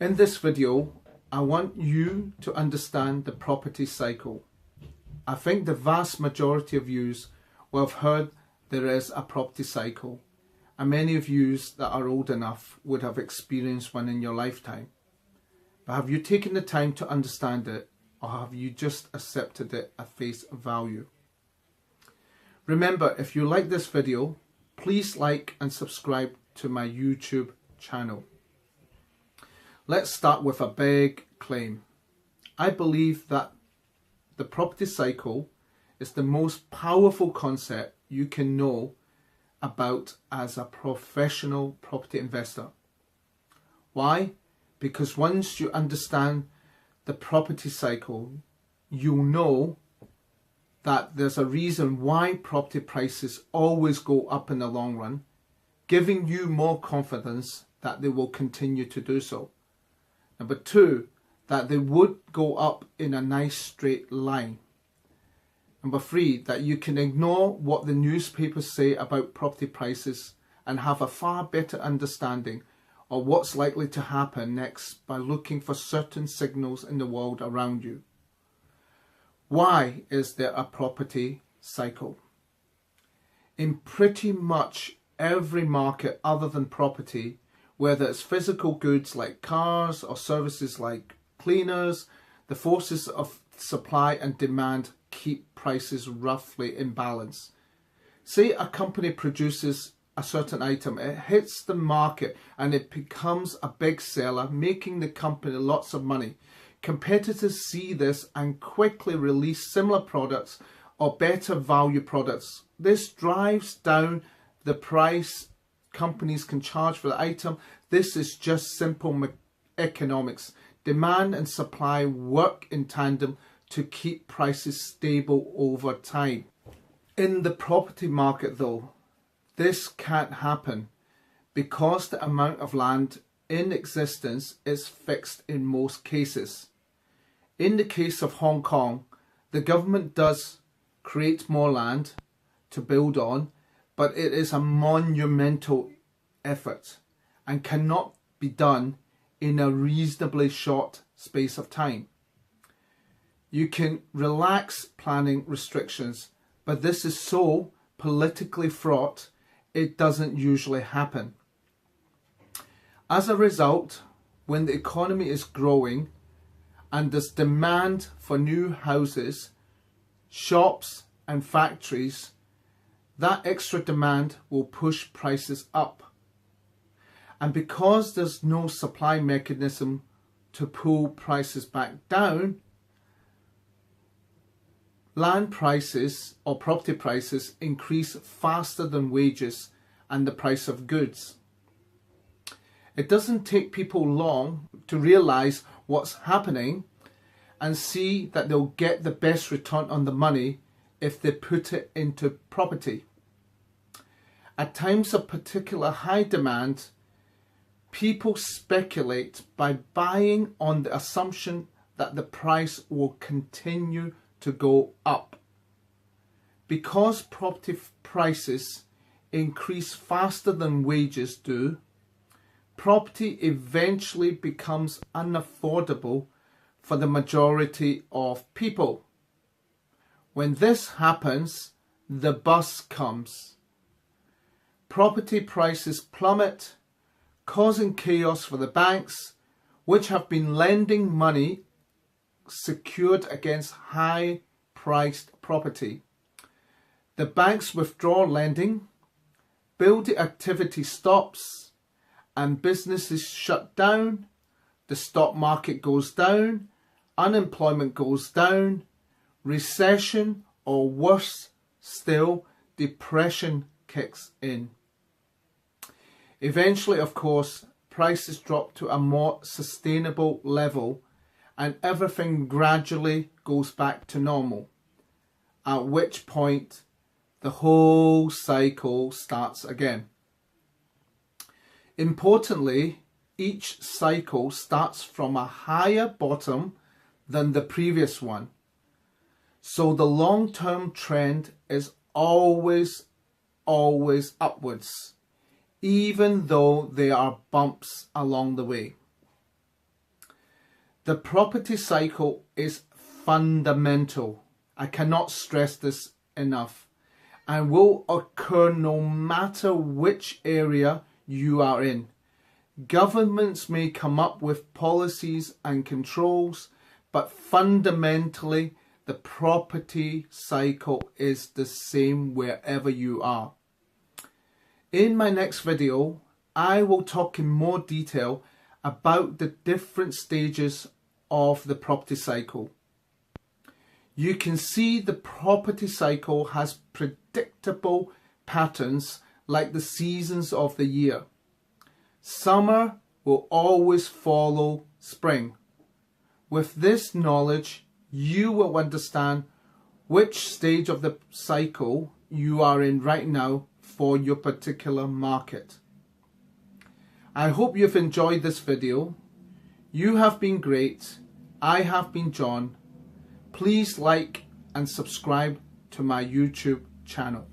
In this video, I want you to understand the property cycle. I think the vast majority of you will have heard there is a property cycle, and many of you that are old enough would have experienced one in your lifetime. But have you taken the time to understand it, or have you just accepted it at face value? Remember, if you like this video, please like and subscribe to my YouTube channel. Let's start with a big claim. I believe that the property cycle is the most powerful concept you can know about as a professional property investor. Why? Because once you understand the property cycle, you'll know that there's a reason why property prices always go up in the long run, giving you more confidence that they will continue to do so. Number two, that they would go up in a nice straight line. Number three, that you can ignore what the newspapers say about property prices and have a far better understanding of what's likely to happen next by looking for certain signals in the world around you. Why is there a property cycle? In pretty much every market other than property, whether it's physical goods like cars or services like cleaners, the forces of supply and demand keep prices roughly in balance. Say a company produces a certain item, it hits the market and it becomes a big seller, making the company lots of money. Competitors see this and quickly release similar products or better value products. This drives down the price companies can charge for the item. This is just simple economics. Demand and supply work in tandem to keep prices stable over time. In the property market though, this can't happen because the amount of land in existence is fixed in most cases. In the case of Hong Kong, the government does create more land to build on, but it is a monumental effort and cannot be done in a reasonably short space of time. You can relax planning restrictions, but this is so politically fraught, it doesn't usually happen. As a result, when the economy is growing and there's demand for new houses, shops and factories, that extra demand will push prices up. And because there's no supply mechanism to pull prices back down, land prices or property prices increase faster than wages and the price of goods. It doesn't take people long to realize what's happening and see that they'll get the best return on the money if they put it into property. At times of particular high demand, people speculate by buying on the assumption that the price will continue to go up. Because property prices increase faster than wages do, property eventually becomes unaffordable for the majority of people. When this happens, the bust comes. Property prices plummet, causing chaos for the banks, which have been lending money secured against high-priced property. The banks withdraw lending, building activity stops, and businesses shut down, the stock market goes down, unemployment goes down, recession, or worse still, depression kicks in. Eventually, of course, prices drop to a more sustainable level and everything gradually goes back to normal, at which point the whole cycle starts again. Importantly, each cycle starts from a higher bottom than the previous one. So the long-term trend is always upwards, even though there are bumps along the way. The property cycle is fundamental. I cannot stress this enough, and will occur no matter which area you are in. Governments may come up with policies and controls, but fundamentally the property cycle is the same wherever you are. In my next video, I will talk in more detail about the different stages of the property cycle. You can see the property cycle has predictable patterns like the seasons of the year. Summer will always follow spring. With this knowledge, you will understand which stage of the cycle you are in right now for your particular market. I hope you've enjoyed this video. You have been great. I have been John. Please like and subscribe to my YouTube channel.